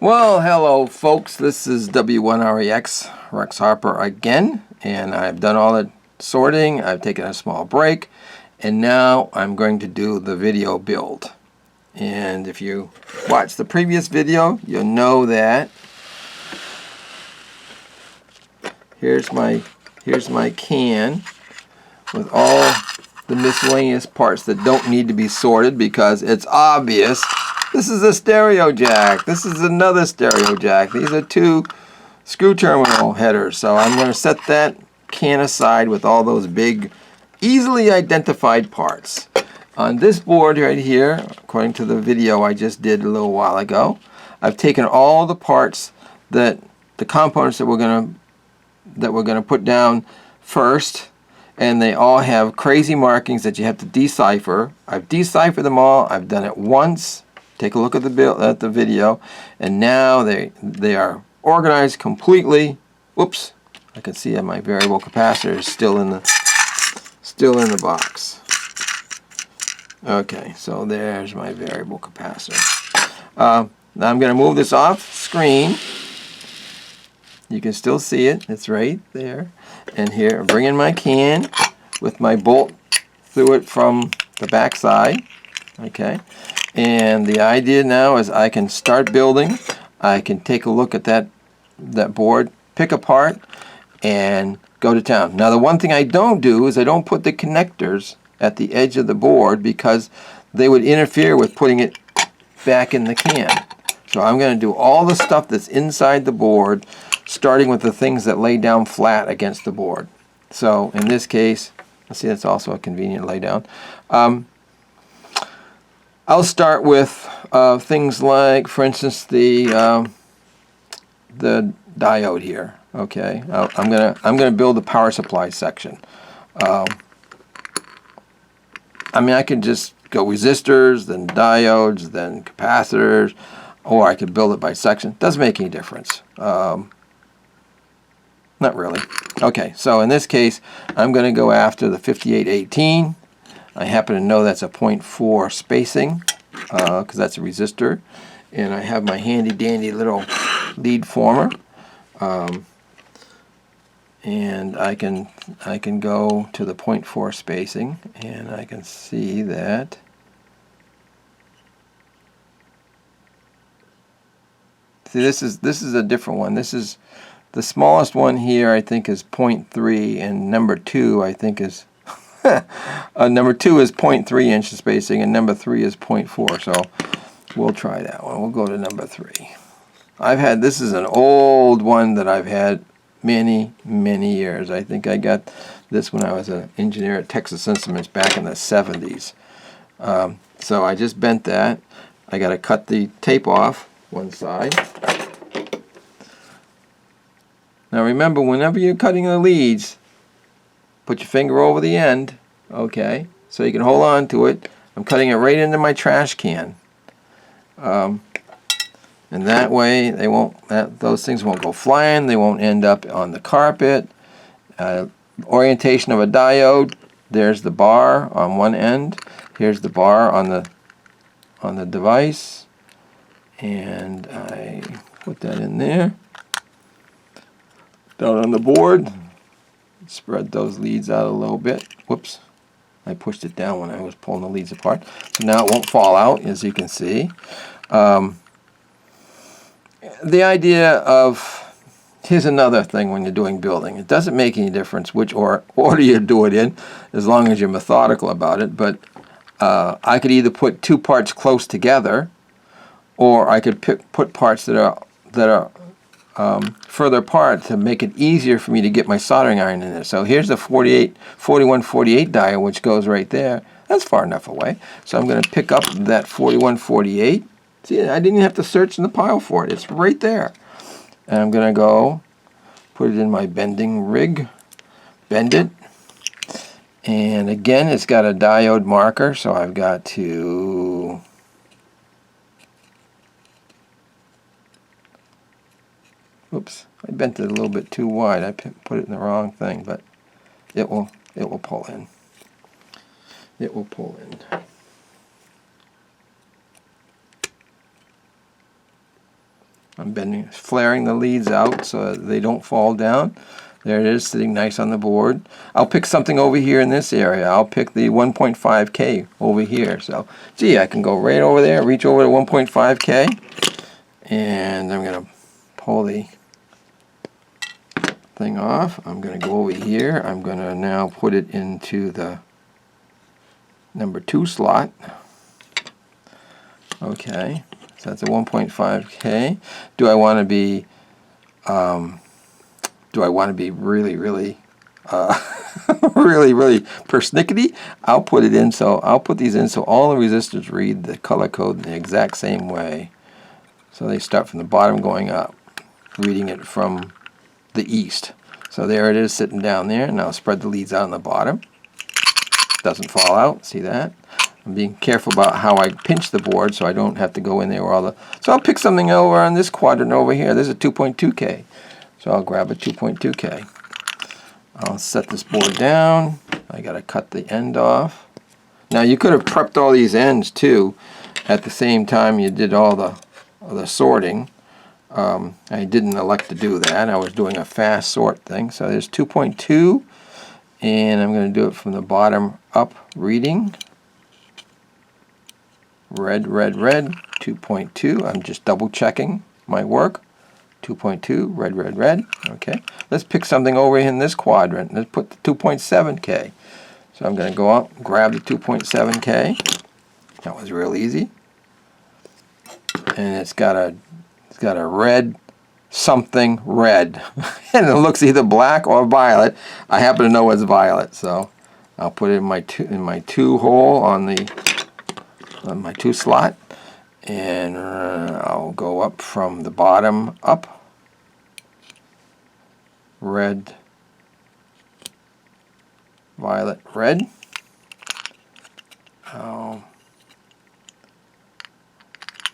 Well, hello folks, this is W1REX, Rex Harper again, and I've done all the sorting, I've taken a small break, and now I'm going to do the video build. And if you watched the previous video, you'll know that here's my can with all the miscellaneous parts that don't need to be sorted because it's obvious. This is a stereo jack. This is another stereo jack. These are two screw terminal headers. So I'm going to set that can aside with all those big, easily identified parts. On this board right here, according to the video I just did a little while ago, I've taken all the parts that the components that we're going to put down first, and they all have crazy markings that you have to decipher. I've deciphered them all. I've done it once. Take a look at the video, and now they are organized completely. Whoops! I can see that my variable capacitor is still in the box. Okay, so there's my variable capacitor. Now I'm going to move this off screen. You can still see it. It's right there. And here, bring in my can with my bolt through it from the back side. Okay. And the idea now is I can start building. I can take a look at that board, pick a part, and go to town. Now the one thing I don't do is I don't put the connectors at the edge of the board because they would interfere with putting it back in the can. So I'm going to do all the stuff that's inside the board, starting with the things that lay down flat against the board. So in this case, let's see, that's also a convenient lay down. I'll start with things like, for instance, the diode here. Okay, I'm gonna build the power supply section. I mean, I could just go resistors, then diodes, then capacitors, or I could build it by section. Doesn't make any difference. Not really. Okay, so in this case, I'm going to go after the 5818. I happen to know that's a 0.4 spacing because that's a resistor, and I have my handy dandy little lead former, and I can go to the 0.4 spacing, and I can see that this is a different one. This is the smallest one here. I think is 0.3, and number 2 I think is number 2 is 0.3 inch spacing, and number 3 is 0.4. So we'll try that one. We'll go to number 3. This is an old one that I've had many years. I think I got this when I was an engineer at Texas Instruments back in the 70s. So I just bent that. I got to cut the tape off one side. Now remember, whenever you're cutting the leads, put your finger over the end, okay, so you can hold on to it. I'm cutting it right into my trash can, and that way those things won't go flying. They won't end up on the carpet. Orientation of a diode. There's the bar on one end. Here's the bar on the device, and I put that in there. Down on the board. Spread those leads out a little bit. Whoops. I pushed it down when I was pulling the leads apart. So now it won't fall out, as you can see. The idea of, here's another thing when you're doing building. It doesn't make any difference which order you do it in, as long as you're methodical about it. But I could either put two parts close together, or I could put parts that are further apart to make it easier for me to get my soldering iron in there. So here's the 4148 diode, which goes right there. That's far enough away. So I'm going to pick up that 4148. See, I didn't even have to search in the pile for it. It's right there. And I'm going to go put it in my bending rig, bend it. And again, it's got a diode marker, so I've got to oops, I bent it a little bit too wide. I put it in the wrong thing, but it will pull in. It will pull in. I'm flaring the leads out so that they don't fall down. There it is, sitting nice on the board. I'll pick something over here in this area. I'll pick the 1.5K over here. So, gee, I can go right over there, reach over to 1.5K, and I'm going to pull the thing off. I'm going to go over here. I'm going to now put it into the number 2 slot. Okay, so that's a 1.5K. Do I want to be really, really, really persnickety? I'll put it in. So I'll put these in so all the resistors read the color code in the exact same way. So they start from the bottom going up, reading it from the east. So there it is sitting down there. Now spread the leads out on the bottom. Doesn't fall out. See that? I'm being careful about how I pinch the board so I don't have to go in there where all the... So I'll pick something over on this quadrant over here. There's a 2.2K. So I'll grab a 2.2K. I'll set this board down. I got to cut the end off. Now you could have prepped all these ends too at the same time you did all the sorting. I didn't elect to do that. I was doing a fast sort thing. So there's 2.2, and I'm going to do it from the bottom up reading. Red, 2.2. I'm just double checking my work. 2.2, red. Okay. Let's pick something over in this quadrant. Let's put the 2.7K. So I'm going to go up, grab the 2.7K. That was real easy. And it's got a red something red. And it looks either black or violet. I happen to know it's violet, so I'll put it in my 2 hole on my 2 slot, and I'll go up from the bottom up. Red, violet, red. I'll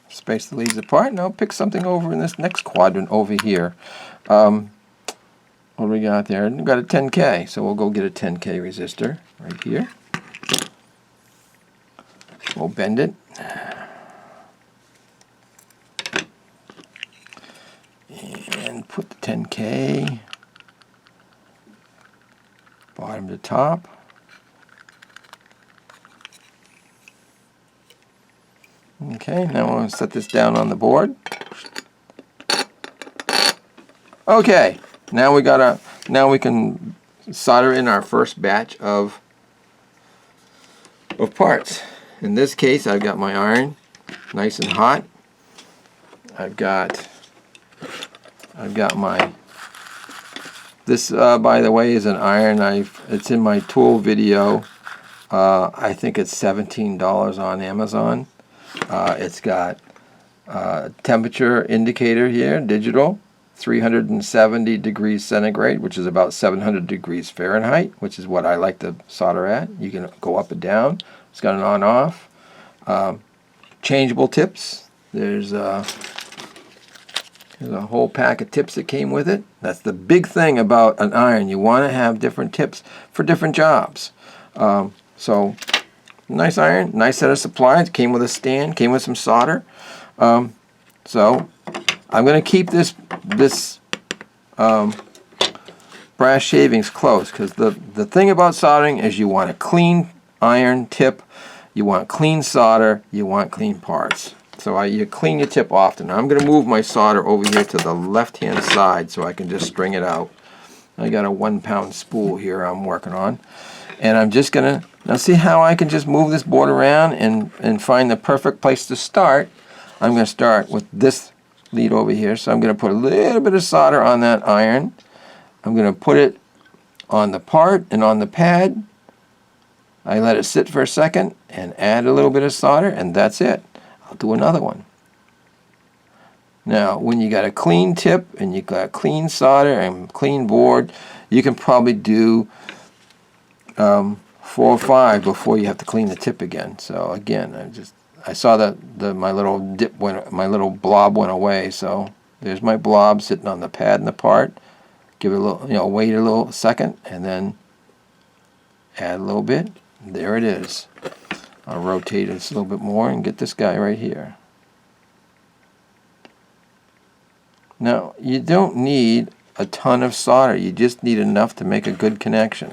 space the leads apart, and I'll pick something over in this next quadrant over here. What do we got there? We've got a 10K, so we'll go get a 10K resistor right here. We'll bend it. And put the 10K bottom to top. Okay, now we'll set this down on the board. Okay, now we can solder in our first batch of parts. In this case, I've got my iron nice and hot. I've got my, this by the way is an iron knife. It's in my tool video. I think it's $17 on Amazon. It's got temperature indicator here, digital, 370 degrees centigrade, which is about 700 degrees Fahrenheit, which is what I like to solder at. You can go up and down. It's got an on-off. Changeable tips. There's a whole pack of tips that came with it. That's the big thing about an iron. You want to have different tips for different jobs. So, nice iron, nice set of supplies. Came with a stand, came with some solder. So, I'm going to keep this brass shavings close, because the thing about soldering is you want a clean iron tip, you want clean solder, you want clean parts. So you clean your tip often. I'm going to move my solder over here to the left-hand side so I can just string it out. I got a 1-pound spool here I'm working on. And I'm just going to, now see how I can just move this board around and find the perfect place to start. I'm going to start with this lead over here. So I'm going to put a little bit of solder on that iron. I'm going to put it on the part and on the pad. I let it sit for a second and add a little bit of solder, and that's it. I'll do another one. Now, when you got a clean tip and you got clean solder and clean board, you can probably do 4 or 5 before you have to clean the tip again. So again, I saw that my little blob went away. So there's my blob sitting on the pad and the part. Give it a little, wait a little second, and then add a little bit. There it is. I'll rotate it a little bit more and get this guy right here. Now, you don't need a ton of solder. You just need enough to make a good connection.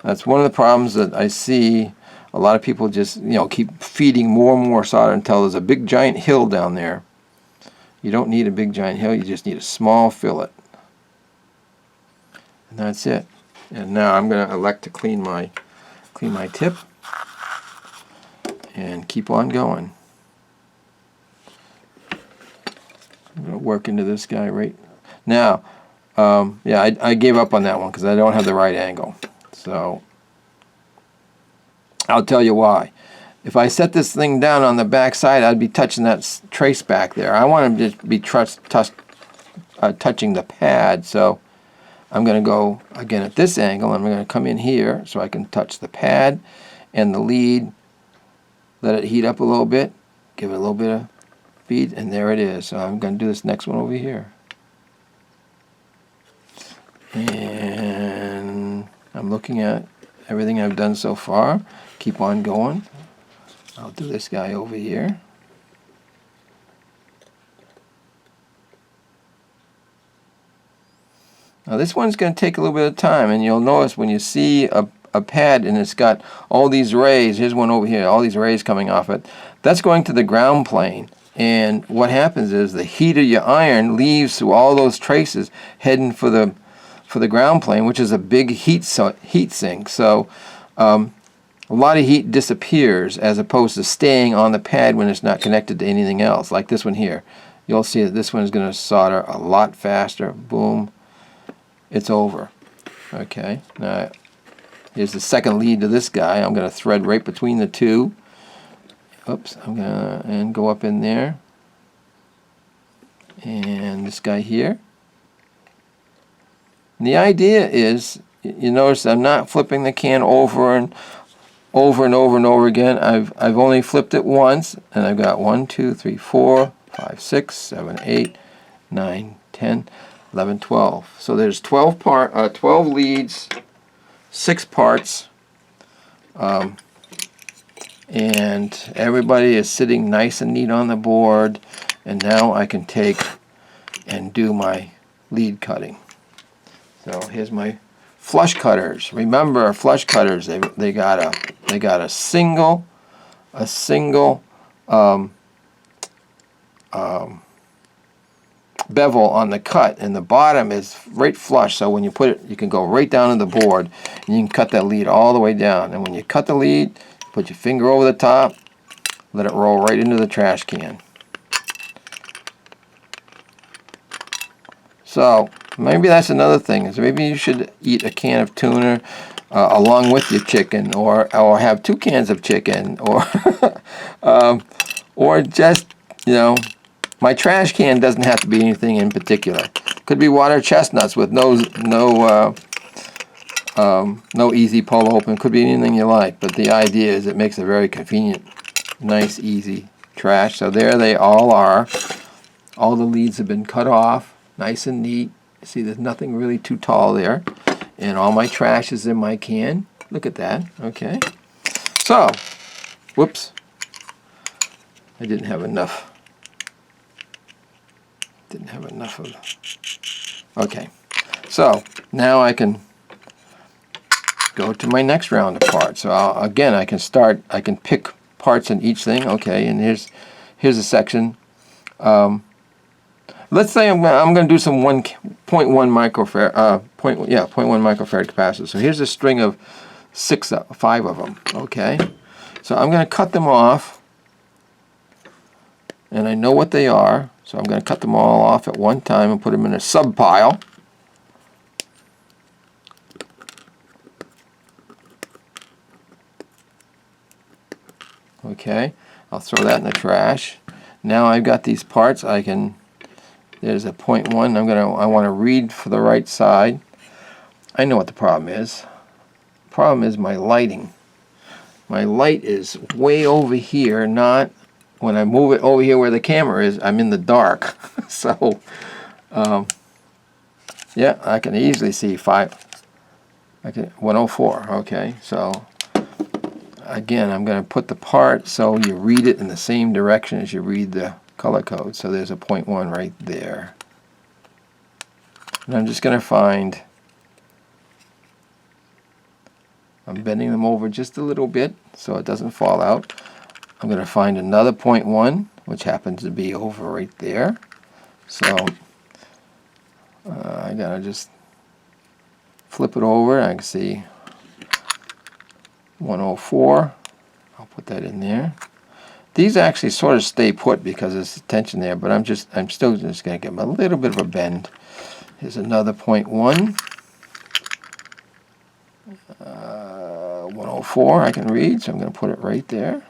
That's one of the problems that I see. A lot of people just, keep feeding more and more solder until there's a big giant hill down there. You don't need a big giant hill. You just need a small fillet. And that's it. And now I'm going to elect to clean my tip and keep on going. I'm going to work into this guy right now. Yeah, I gave up on that one because I don't have the right angle. So I'll tell you why. If I set this thing down on the back side, I'd be touching that trace back there. I want to just be touching the pad. So I'm going to go again at this angle. I'm going to come in here so I can touch the pad and the lead. Let it heat up a little bit. Give it a little bit of feed, and there it is. So I'm going to do this next one over here. And I'm looking at everything I've done so far. Keep on going. I'll do this guy over here. Now this one's going to take a little bit of time, and you'll notice when you see a pad and it's got all these rays, here's one over here, all these rays coming off it, that's going to the ground plane. And what happens is the heat of your iron leaves through all those traces heading for the ground plane, which is a big heat sink. So a lot of heat disappears as opposed to staying on the pad when it's not connected to anything else, like this one here. You'll see that this one is going to solder a lot faster. Boom. It's over. Okay. Now here's the second lead to this guy. I'm going to thread right between the two. Oops. I'm going to go up in there. And this guy here. And the idea is, you notice I'm not flipping the can over and over again. I've only flipped it once, and I've got 1, 2, 3, 4, 5, 6, 7, 8, 9, 10, 11, 12. So there's 12 leads, 6 parts, and everybody is sitting nice and neat on the board. And now I can take and do my lead cutting. So here's my flush cutters. Remember, flush cutters, they got a single bevel on the cut, and the bottom is right flush, so when you put it, you can go right down to the board and you can cut that lead all the way down. And when you cut the lead, put your finger over the top, let it roll right into the trash can. So maybe that's another thing, is maybe you should eat a can of tuna along with your chicken, or have 2 cans of chicken, or just, my trash can doesn't have to be anything in particular. Could be water chestnuts with no easy pull open. Could be anything you like, but the idea is it makes a very convenient, nice, easy trash. So there they all are. All the leads have been cut off, nice and neat. See, there's nothing really too tall there, and all my trash is in my can. Look at that. Okay. So, whoops, I didn't have enough. Okay, so now I can go to my next round of parts. So again, I can pick parts in each thing. Okay, and here's a section. Let's say I'm going to do some 1.1 microfarad, 0.1 microfarad capacitors. So here's a string of 5 of them. Okay, so I'm going to cut them off, and I know what they are. So I'm going to cut them all off at one time and put them in a sub pile. Okay, I'll throw that in the trash. Now I've got these parts. There's a 0.1. I want to read for the right side. I know what the problem is. The problem is my lighting. My light is way over here, not when I move it over here where the camera is, I'm in the dark. So, yeah, I can easily see 104. Okay, so again, I'm going to put the part so you read it in the same direction as you read the color code. So there's a 0.1 right there. And I'm just going to find, I'm bending them over just a little bit so it doesn't fall out. I'm going to find another 0.1, which happens to be over right there. So I got to just flip it over. I can see 104. I'll put that in there. These actually sort of stay put because there's tension there, but I'm still just going to give them a little bit of a bend. Here's another 0.1. 104 I can read, so I'm going to put it right there.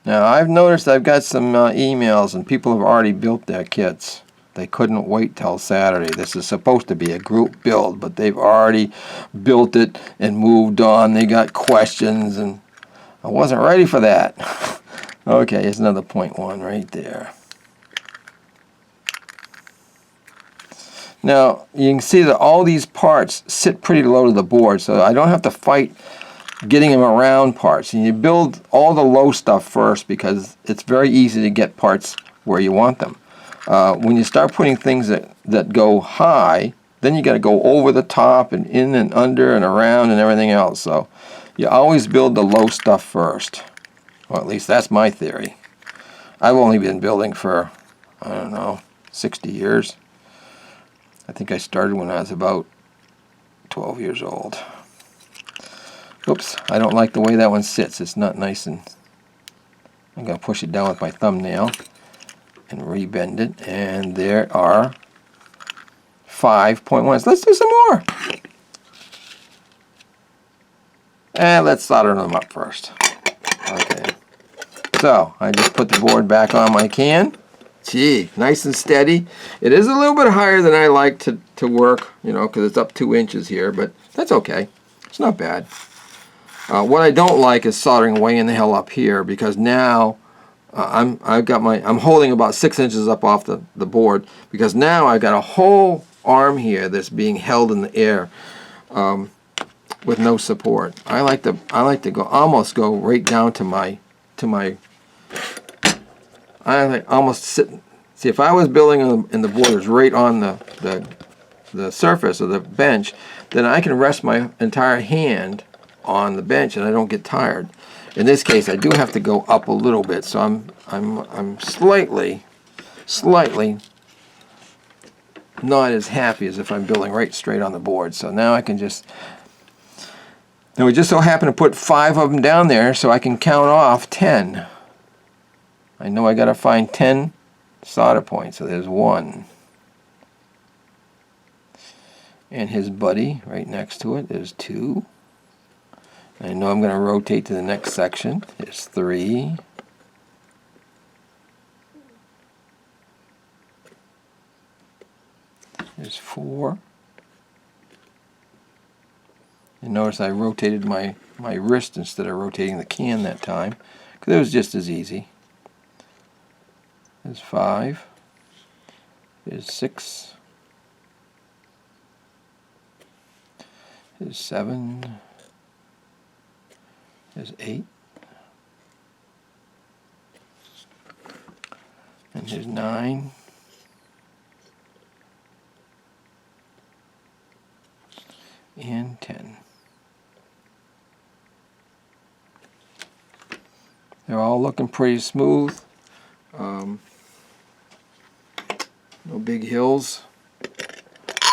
Now I've noticed I've got some emails and people have already built their kits. They couldn't wait till Saturday. This is supposed to be a group build, but they've already built it and moved on. They got questions and I wasn't ready for that. Okay, here's another 0.1 right there. Now you can see that all these parts sit pretty low to the board, so I don't have to fight getting them around parts. And you build all the low stuff first because it's very easy to get parts where you want them. When you start putting things that go high, then you got to go over the top and in and under and around and everything else. So you always build the low stuff first. Well, at least that's my theory. I've only been building for, I don't know, 60 years. I think I started when I was about 12 years old. Oops, I don't like the way that one sits. It's not nice, and I'm going to push it down with my thumbnail and rebend it. And there are 5.1s. Let's do some more. And let's solder them up first. Okay. So I just put the board back on my can. Gee, nice and steady. It is a little bit higher than I like to work, you know, because it's up 2 inches here, but that's okay. It's not bad. What I don't like is soldering way in the hell up here, because now I'm holding about 6 inches up off the board, because now I've got a whole arm here that's being held in the air with no support. I like to go almost go right down to my I like almost sit. See, if I was building and the board is right on the surface of the bench, then I can rest my entire hand on the bench and I don't get tired. In this case, I do have to go up a little bit, so I'm slightly not as happy as if I'm building right straight on the board. So now I can just. Now we just so happen to put 5 of them down there, so I can count off 10. I know I got to find 10 solder points. So there's 1. And his buddy right next to it is 2. I know I'm going to rotate to the next section. There's 3. There's 4. And notice I rotated my wrist instead of rotating the can that time, because it was just as easy. There's 5. There's 6. There's 7. There's 8. And there's 9. And 10. They're all looking pretty smooth. No big hills.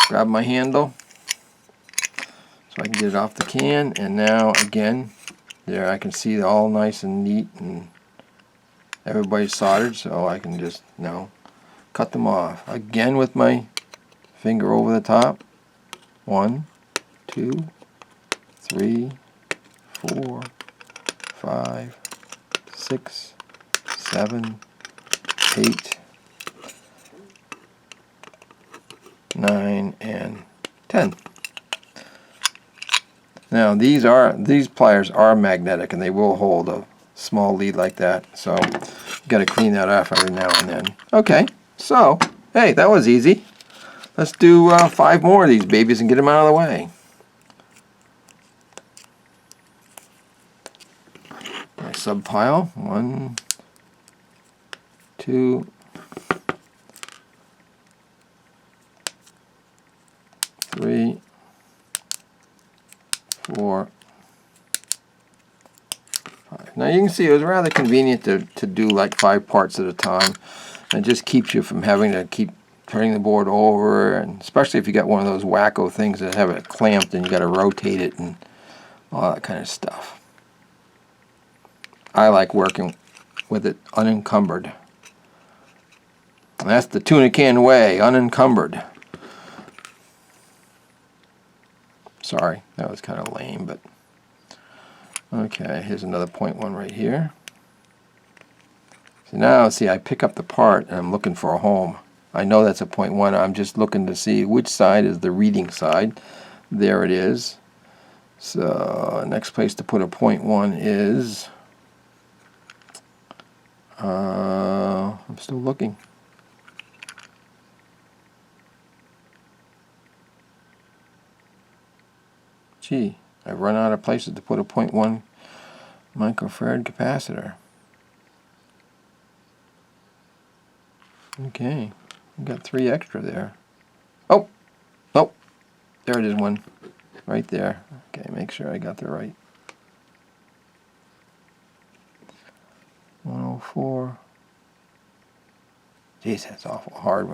Grab my handle so I can get it off the can, and now again there I can see it all nice and neat and everybody's soldered, so I can just now cut them off again with my finger over the top. 1, 2, 3, 4, 5, 6, 7, 8, 9, and 10. Now these pliers are magnetic and they will hold a small lead like that, so you got to clean that off every now and then. Okay, so hey, that was easy. Let's do 5 more of these babies and get them out of the way. My subpile. 1, 2, 3, 4, 5. Now you can see it was rather convenient to do like 5 parts at a time. It just keeps you from having to keep turning the board over, and especially if you got one of those wacko things that have it clamped and you got to rotate it and all that kind of stuff. I like working with it unencumbered. And that's the tuna can way, unencumbered. Sorry, that was kind of lame, but okay, here's another point 1 right here. So now, see, I pick up the part and I'm looking for a home. I know that's a point 1. I'm just looking to see which side is the reading side. There it is. So next place to put a point 1 is, I'm still looking. Gee, I've run out of places to put a point 1 microfarad capacitor. Okay, we got 3 extra there. Oh, there it is, one right there. Okay, make sure I got the right. 104. Jeez, that's awful hard.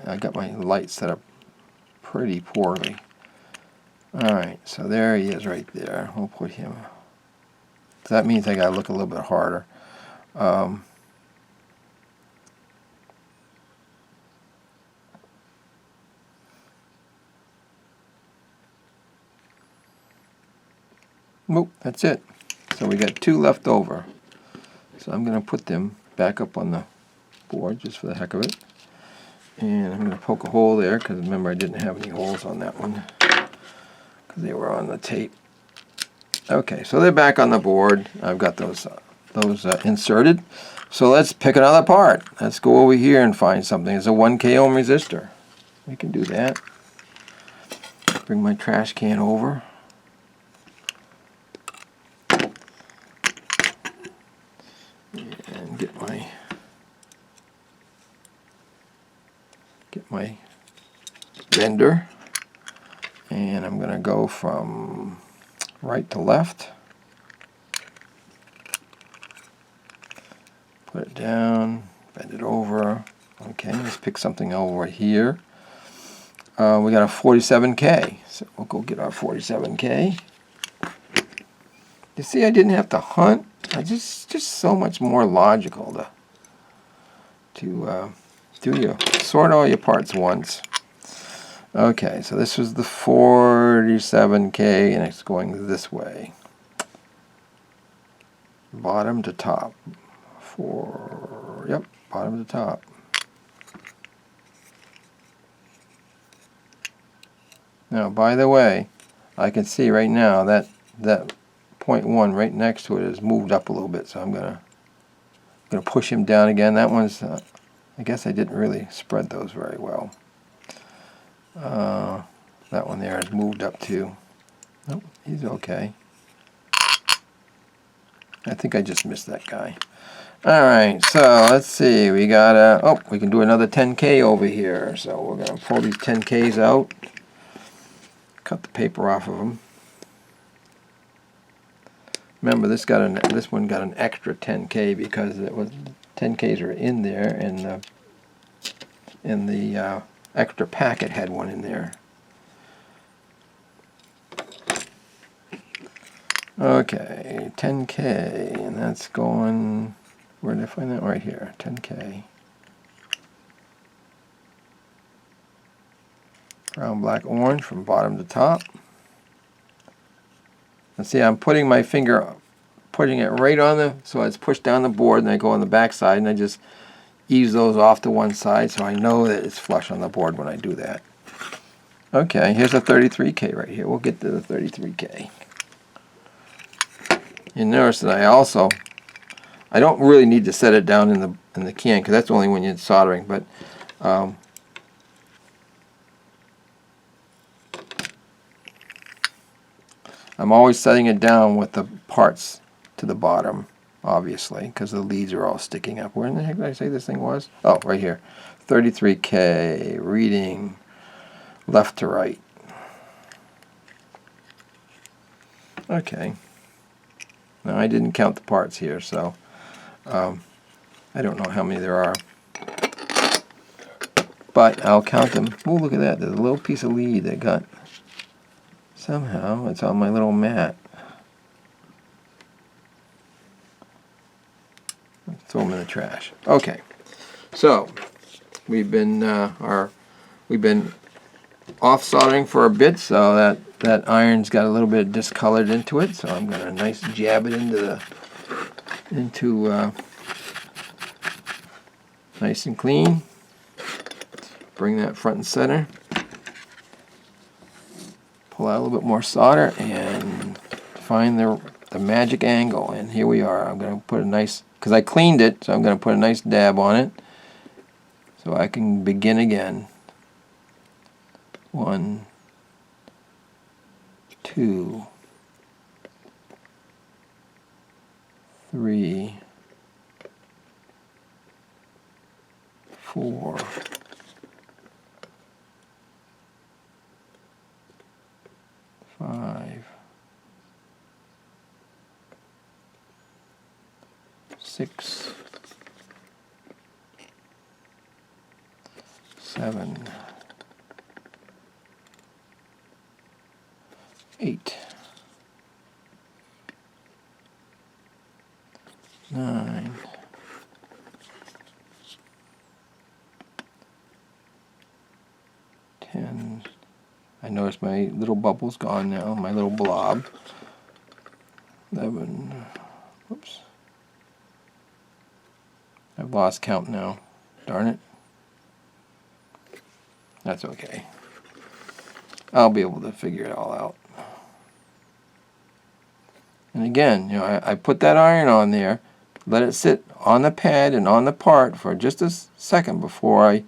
I got my light set up pretty poorly. Alright, so there he is right there. We'll put him. So that means I gotta look a little bit harder. Nope, that's it. So we got 2 left over. So I'm going to put them back up on the board just for the heck of it. And I'm going to poke a hole there because remember I didn't have any holes on that one because they were on the tape. Okay, so they're back on the board. I've got those inserted. So let's pick another part. Let's go over here and find something. It's a 1K ohm resistor. We can do that. Bring my trash can over. And get my bender, and I'm going to go from right to left. Put it down, bend it over. Okay, let's pick something over here. We got a 47K, so we'll go get our 47K. You see, I didn't have to hunt. I just so much more logical to do you sort all your parts once. Okay, so this was the 47K, and it's going this way, bottom to top. Yep, bottom to top. Now, by the way, I can see right now that point 1 right next to it is moved up a little bit, so I'm gonna push him down again. That one's I guess I didn't really spread those very well. That one there is moved up too. Nope, he's okay. I think I just missed that guy. Alright, so let's see, we got we can do another 10K over here. So we're gonna pull these 10Ks out, cut the paper off of them. Remember, this one got an extra 10K because it was 10Ks were in there, and the extra packet had one in there. Okay, 10K, and that's going. Where did I find that? Right here, 10K. Brown, black, orange from bottom to top. And see, I'm putting my finger, putting it right on so it's pushed down the board, and I go on the back side, and I just ease those off to one side so I know that it's flush on the board when I do that. Okay, here's a 33K right here. We'll get to the 33K. You notice that I don't really need to set it down in the can because that's only when you're soldering, but I'm always setting it down with the parts to the bottom. obviously, because the leads are all sticking up. Where in the heck did I say this thing was? Oh, right here. 33K, reading left to right. Okay. Now I didn't count the parts here, so I don't know how many there are. But I'll count them. Oh, look at that. There's a little piece of lead that got... Somehow it's on my little mat. Throw them in the trash. Okay. So we've been off soldering for a bit, so that iron's got a little bit discolored into it. So I'm gonna nice jab it into nice and clean. Bring that front and center. Pull out a little bit more solder and find the magic angle. And here we are. I'm going to put a nice, because I cleaned it, so I'm going to put a nice dab on it so I can begin again. 1, 2, 3, 4, 5, 6, 7, 8, 9, 10. I notice my little bubble's gone now, my little blob. 11. Whoops. I've lost count now. Darn it. That's okay. I'll be able to figure it all out. And again, you know, I put that iron on there, let it sit on the pad and on the part for just a second before I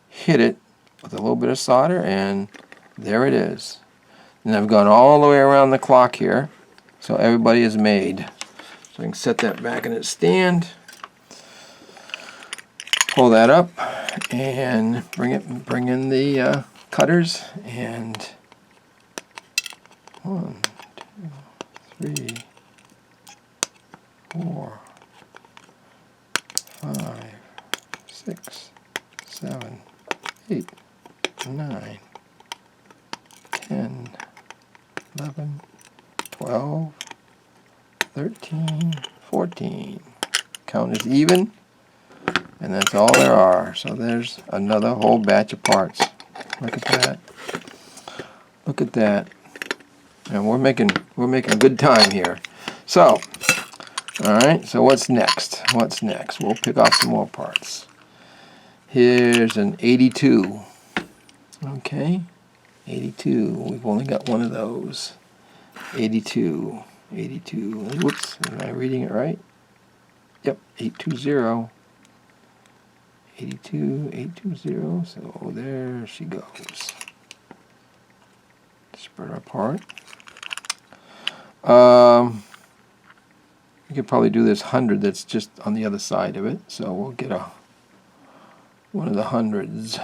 hit it with a little bit of solder, and there it is. And I've gone all the way around the clock here, so everybody is made. So I can set that back in its stand, pull that up, and bring in the cutters, and 1, 2, 3, 4, 5, 6, 7, 8, 9, 10, 11, 12, 13, 14. Count is even, and that's all there are. So there's another whole batch of parts. Look at that. Look at that. And we're making good time here. So, all right. So what's next? What's next? We'll pick off some more parts. Here's an 82. Okay. 82. We've only got one of those. 82. 82. Whoops. Am I reading it right? Yep. 820. 82. 820. So there she goes. Spread our part. You could probably do this 100 that's just on the other side of it. So we'll get one of the hundreds.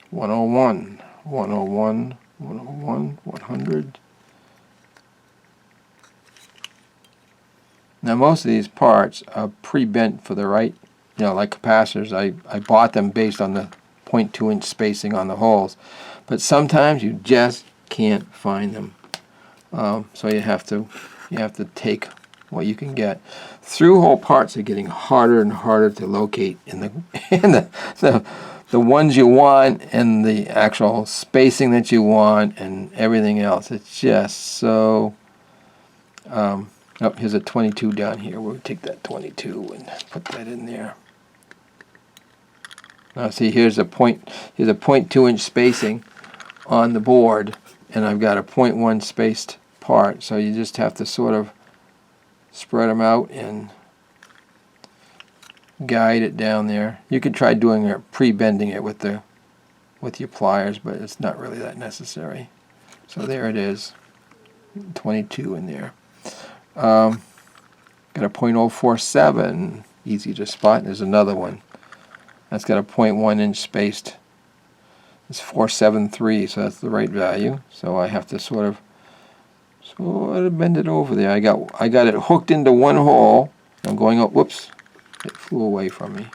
(101), 101, 101, 100. Now most of these parts are pre-bent for the right, you know, like capacitors. I bought them based on the 0.2 inch spacing on the holes, but sometimes you just can't find them. So you have to take what you can get. Through-hole parts are getting harder and harder to locate in the ones you want and the actual spacing that you want and everything else. It's just so... oh, here's a 22 down here. We'll take that 22 and put that in there. Now see, here's a 0.2 inch spacing on the board, and I've got a 0.1 spaced part. So you just have to sort of spread them out and guide it down there. You could try doing it, pre-bending it with your pliers, but it's not really that necessary. So there it is. 22 in there. Got a .047, easy to spot. There's another one. That's got a 0.1 inch spaced. It's 473, so that's the right value. So I have to sort of bend it over there. I got it hooked into one hole. I'm going up. Whoops! It flew away from me.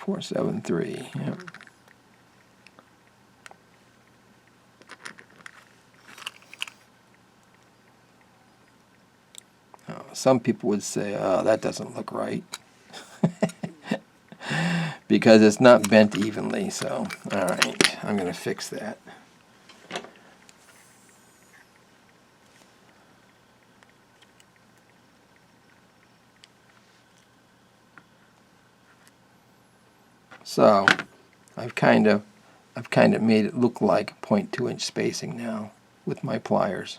.473. Yep. Some people would say, oh, that doesn't look right. Because it's not bent evenly. So, alright, I'm going to fix that. So, I've kind of made it look like 0.2 inch spacing now with my pliers.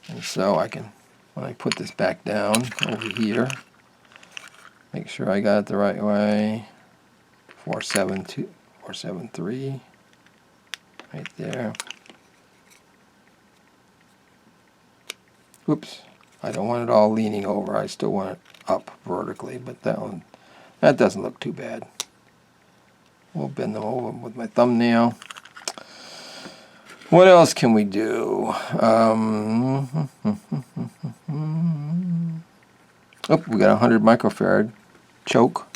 And so I can, when I put this back down over here, make sure I got it the right way. 472, 473, right there. Oops, I don't want it all leaning over. I still want it up vertically, but that doesn't look too bad. We'll bend them over with my thumbnail. What else can we do? Oh, we got a 100 microfarad choke.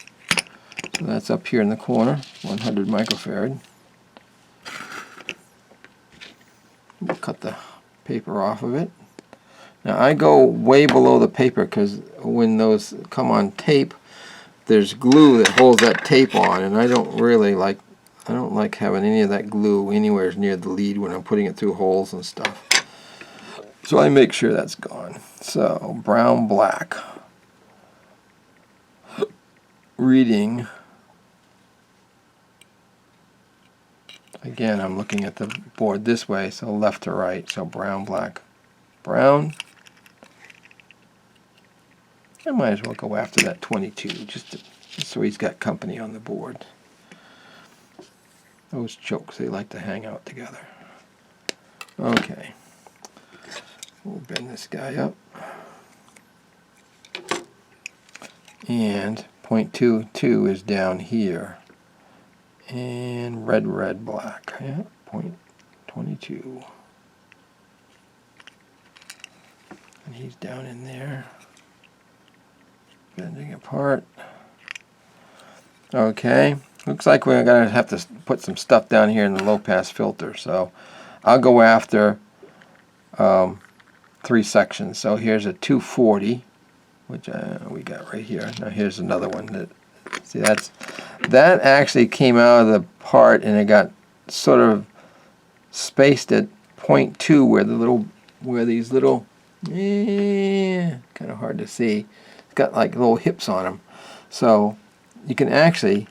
So that's up here in the corner, 100 microfarad. We'll cut the paper off of it. Now I go way below the paper because when those come on tape, there's glue that holds that tape on, and I don't like having any of that glue anywhere near the lead when I'm putting it through holes and stuff. So I make sure that's gone. So brown, black. Reading. Again, I'm looking at the board this way, so left to right. So brown, black, brown. I might as well go after that 22, just so he's got company on the board. Those chokes, they like to hang out together. Okay. We'll bend this guy up. And 0.22 is down here. And red, black. Yeah, 0.22. And he's down in there. Bending apart. Okay. Looks like we're going to have to put some stuff down here in the low pass filter. So I'll go after 3 sections. So here's a 240, which we got right here. Now here's another one. See, that actually came out of the part and it got sort of spaced at 0.2 where these little, kind of hard to see. It's got like little hips on them. So you can actually